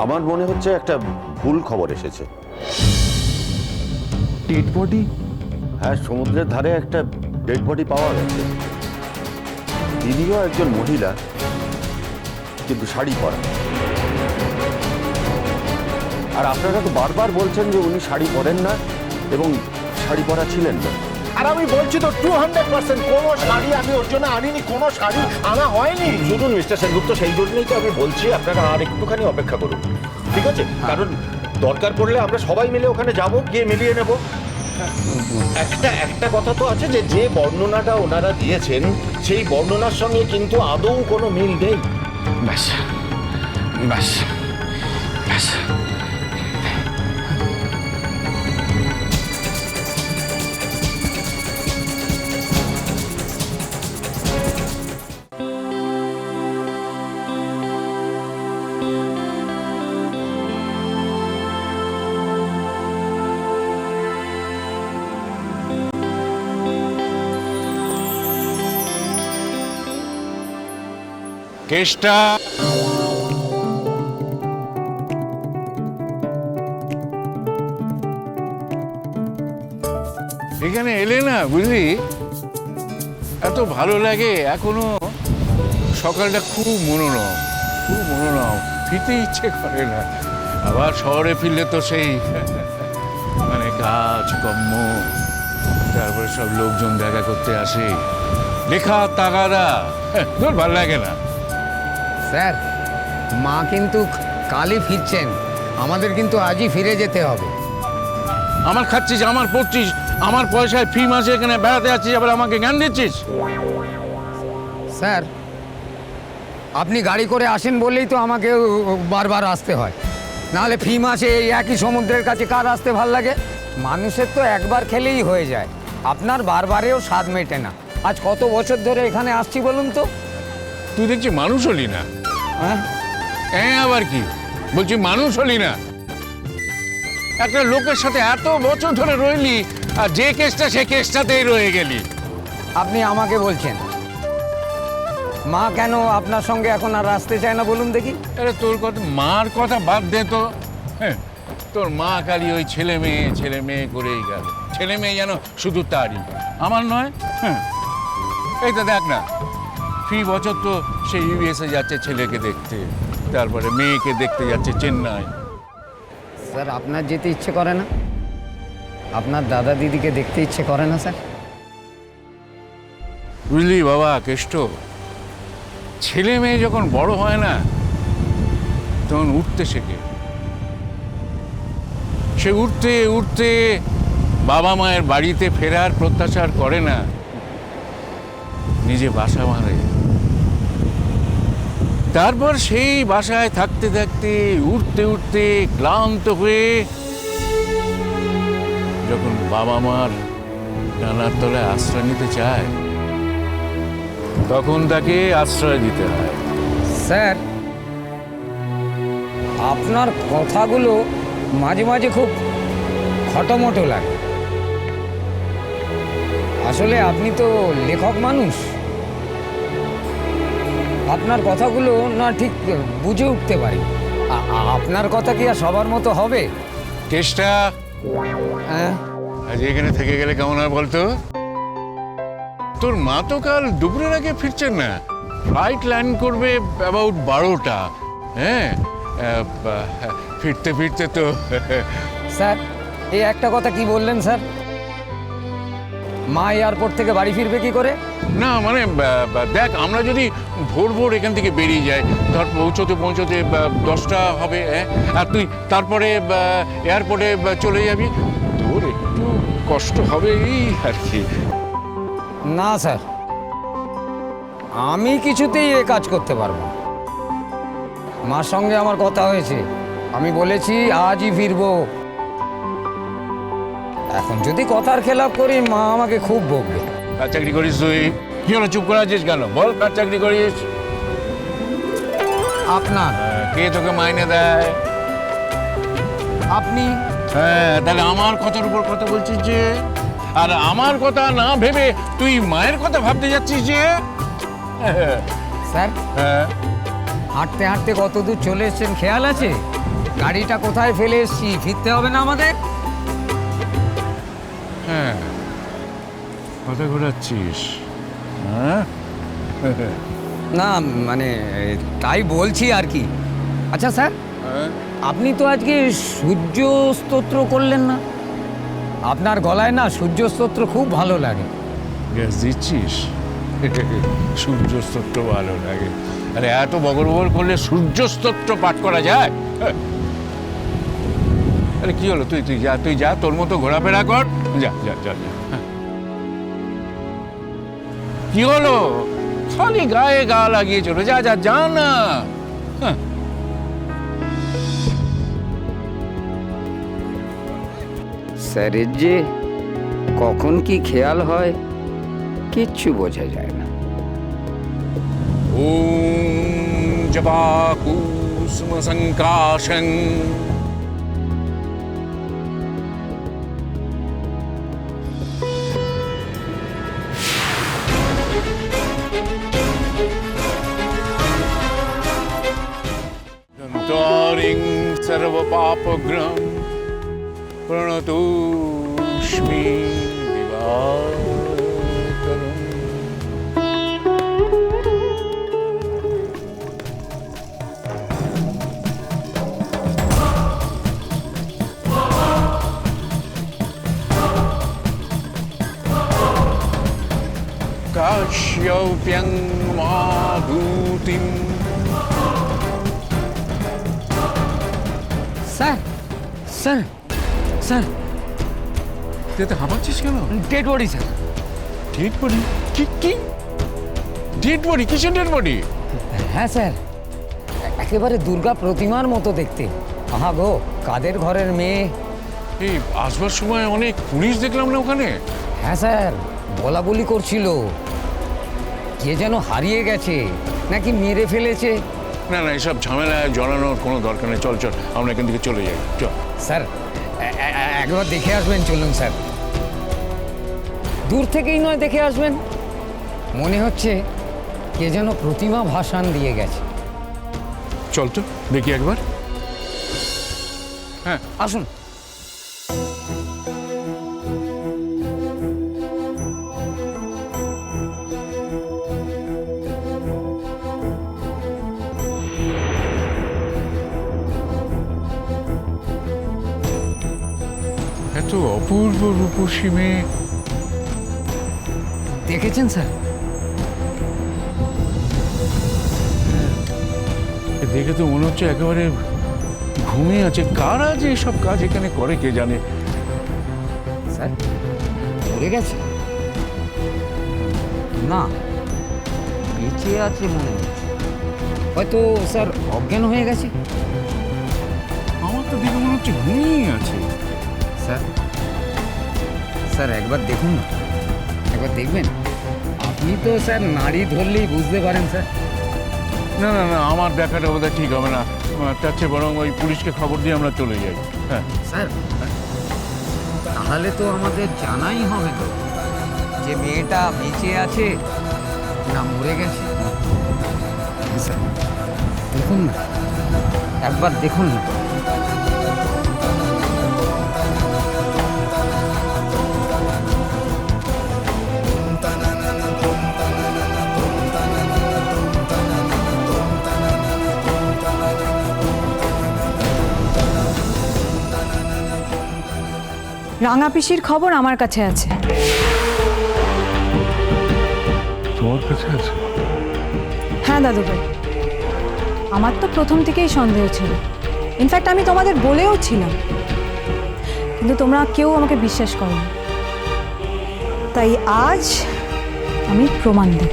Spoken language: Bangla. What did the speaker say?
আমার মনে হচ্ছে একটা ভুল খবর এসেছে। Dead body? হ্যাঁ, সমুদ্রের ধারে একটা ডেড বডি পাওয়া গেছে। তিনিও একজন মহিলা, কিন্তু শাড়ি পরা। আর আপনারা তো বারবার বলছেন যে উনি শাড়ি পরেন না এবং শাড়ি পরা ছিলেন না। আর আমি বলছি তো 200% কোনো শাড়ি আমি ওর জন্য আনিনি, কোনো শাড়ি আনা হয়নি। শুনুন মিস্টার সেনগুপ্ত, সেই জন্যই তো আমি বলছি আপনারা আর একটুখানি অপেক্ষা করুন, ঠিক আছে? কারণ দরকার পড়লে আমরা সবাই মিলে ওখানে যাব, গিয়ে মিলিয়ে নেব। একটা কথা তো আছে যে যে বর্ণনাটা ওনারা দিয়েছেন সেই বর্ণনার সঙ্গে কিন্তু আদৌ কোনো মিল নেই। ব্যাস ব্যাস ব্যাস। কেষ্টা, এখানে এলে না বুঝলি, এত ভালো লাগে। এখনো সকালটা খুব মনোরম, খুব মনোরম, ফিরতে ইচ্ছে করে না। আবার শহরে ফিরলে তো সেই মানে কাজ কর্ম, তারপরে সব লোকজন দেখা করতে আসে, লেখা তাগাদা, তোর ভালো লাগে না। স্যার, মা কিন্তু কালই ফিরছেন, আমাদের কিন্তু আজই ফিরে যেতে হবে। আমার খাচ্ছিস, আমার পড়ছিস, আমার পয়সায় ফি মাসে এখানে বেড়াতে যাচ্ছিস, আবার আমাকে জ্ঞান দিচ্ছিস। স্যার, আপনি গাড়ি করে আসেন বলেই তো আমাকে বারবার আসতে হয়, নাহলে ফি মাসে এই একই সমুদ্রের কাছে কার আসতে ভাল লাগে? মানুষের তো একবার খেলেই হয়ে যায়, আপনার বারবারেও স্বাদ মেটে না। আজ কত বছর ধরে এখানে আসছি বলুন তো? তুই দেখছি মানুষ হলি না। হ্যাঁ, আবার কি বলছি, মানুষ হলি না? একটা লোকের সাথে এত বছর ধরে রইলি, আর যে কেসটা সে কেসটাতেই রয়ে গেলি। আপনি আমাকে বলছেন? মা কেন আপনার সঙ্গে এখন আর আসতে চায় না বলুন দেখি? আরে তোর কথা, মার কথা বাদ দে তো। হ্যাঁ, তোর মা খালি ওই ছেলে মেয়ে করেই গেল। ছেলে মেয়ে যেন শুধু তারই, আমার নয়। হ্যাঁ, এই তো দেখ না, ফি বছর তো সে ইউএসএ যাচ্ছে ছেলেকে দেখতে, তারপরে মেয়েকে দেখতে যাচ্ছে চেন্নাই। স্যার, আপনার যেতে ইচ্ছে করে না? আপনার দাদা দিদিকে দেখতে ইচ্ছে করে না স্যার? বুঝলি বাবা কেষ্ট, ছেলে মেয়ে যখন বড় হয় না তখন উঠতে শেখে। সে উঠতে উঠতে বাবা মায়ের বাড়িতে ফেরার প্রত্যাশা আর করে না, নিজে বাসা মারে। তারপর সেই বাসায় থাকতে থাকতে উঠতে উঠতে ক্লান্ত হয়ে যখন বাবা মার ডানার তলায় আশ্রয় নিতে চায়, তখন তাকে আশ্রয় দিতে হয়। স্যার, আপনার কথাগুলো মাঝে মাঝে খুব খটোমটো লাগে। আসলে আপনি তো লেখক মানুষ, আপনার কথাগুলো না ঠিক বুঝে উঠতে পারি। আপনার কথা কি আর সবার মতো হবে? চেষ্টা হ্যাঁ, আজ এখানে থেকে গেলে কেমন হয় বলতো? তোর মা তো কাল দুপুরের আগে ফিরছেন না, ফ্লাইট ল্যান্ড করবে অ্যাবাউট 12টা। হ্যাঁ, ফিরতে ফিরতে তো স্যার, এই একটা কথা কি বললেন স্যার? মা এয়ারপোর্ট থেকে বাড়ি ফিরবে কি করে? না মানে দেখ, আমরা যদি ভোর ভোর এখান থেকে বেরিয়ে যাই, ধর পৌঁছতে 10টা হবে, আর তুই তারপরে এয়ারপোর্টে চলে যাবি, তোর একটু কষ্ট হবে এই আর কি। না স্যার, আমি কিছুতেই এ কাজ করতে পারবো না। মার সঙ্গে আমার কথা হয়েছে, আমি বলেছি আজই ফিরবো। এখন যদি কথার খেলাপ করি, মা আমাকে খুব বকবে। কার চাকরি করিস তুই? কি হলো, চুপ করে আছিস কেন? বল, কার চাকরি করিস? আপনার। কে তোকে মাইনে দেয়? আপনি। হ্যাঁ, তাহলে আমার কথার উপর কথা বলছিস যে, আর আমার কথা না ভেবে তুই মায়ের কথা ভাবতে যাচ্ছিস যে। স্যার, হ্যাঁ, হাঁটতে হাঁটতে কত দূর চলে এসেছেন খেয়াল আছে? গাড়িটা কোথায় ফেলে এসছি, ফিরতে হবে না আমাদের? হ্যাঁ, কথা ঘোরাচ্ছিস, হ্যাঁ? না মানে তাই বলছি আর কি। আচ্ছা স্যার, আপনি তো আজকে সূর্য স্তোত্র করলেন না? আপনার গলায় না সূর্য স্তোত্র খুব ভালো লাগে। গ্যাস দিচ্ছিস? সূর্য স্তোত্র ভালো লাগে? আরে এত বগর বগর করলে সূর্য স্তোত্র পাঠ করা যায়? আরে কি হলো, তুই যা তোর মতো ঘোরাফেরা কর, যা যা যা যা। কি হলো, খালি গায়ে গা লাগিয়ে চলো, যা যা যা না। স্যারের যে কখন কি খেয়াল হয় কিচ্ছু বোঝা যায় না। ওম জবাকুসুম সংকাশং দন্তারিং সর্বপাপগ্রহং প্রণতোষ্মি দিবাকরম। কাশ্যপ্যং মহাভূতিম। স্যার স্যার স্যার, তুই তো হাঁপাচ্ছিস কেন? Dead body sir. Dead body? কি ডেড বডি? কিসের ডেড বডি? হ্যাঁ স্যার, একেবারে দুর্গা প্রতিমার মতো দেখতে। আহা গো, কাদের ঘরের মেয়ে? এই আসবার সময় অনেক পুলিশ দেখলাম না ওখানে? হ্যাঁ স্যার, বলা বলি করছিল কে যেন হারিয়ে গেছে নাকি মেরে ফেলেছে। না না, এসব ঝামেলায় জড়ানোর কোনো দরকার নেই, চল চল আমরা এখান থেকে চলে যাই, চল। স্যার একবার দেখে আসবেন, চলুন স্যার। দূর থেকেই নয়, দেখে আসবেন। মনে হচ্ছে কে যেন প্রতিমা ভাসান দিয়ে গেছে। চল তো দেখি একবার। হ্যাঁ আসুন। এত অপূর্ব রূপসী মেয়ে দেখেছেন স্যার? দেখে তো মনে হচ্ছে একেবারে ঘুমিয়ে আছে। কারা যে সব কাজ এখানে করে কে জানে। স্যার মরে গেছে না, বেঁচে আছে মনে হচ্ছে। হয়তো স্যার অজ্ঞান হয়ে গেছে। আমার তো দেখে মনে হচ্ছে ঘুমিয়ে আছে। স্যার স্যার একবার দেখুন না, একবার দেখবেন। আপনি তো স্যার নাড়ি ধরলেই বুঝতে পারেন স্যার। না না না, আমার দেখাটা বোধহয় ঠিক হবে না, তার চেয়ে বরং ওই পুলিশকে খবর দিয়ে আমরা চলে যাই। হ্যাঁ স্যার, তাহলে তো আমাদের জানাই হবে তো যে মেয়েটা বেঁচে আছে না মরে গেছে। স্যার দেখুন না, একবার দেখুন না। রাঙা পিসির খবর আমার কাছে আছে। তোমার কাছে আছে? হ্যাঁ দাদু ভাই, আমার তো প্রথম থেকেই সন্দেহ ছিল। ইনফ্যাক্ট আমি তোমাদের বলেও ছিলাম, কিন্তু তোমরা কেউ আমাকে বিশ্বাস করো না। তাই আজ আমি প্রমাণ দেব।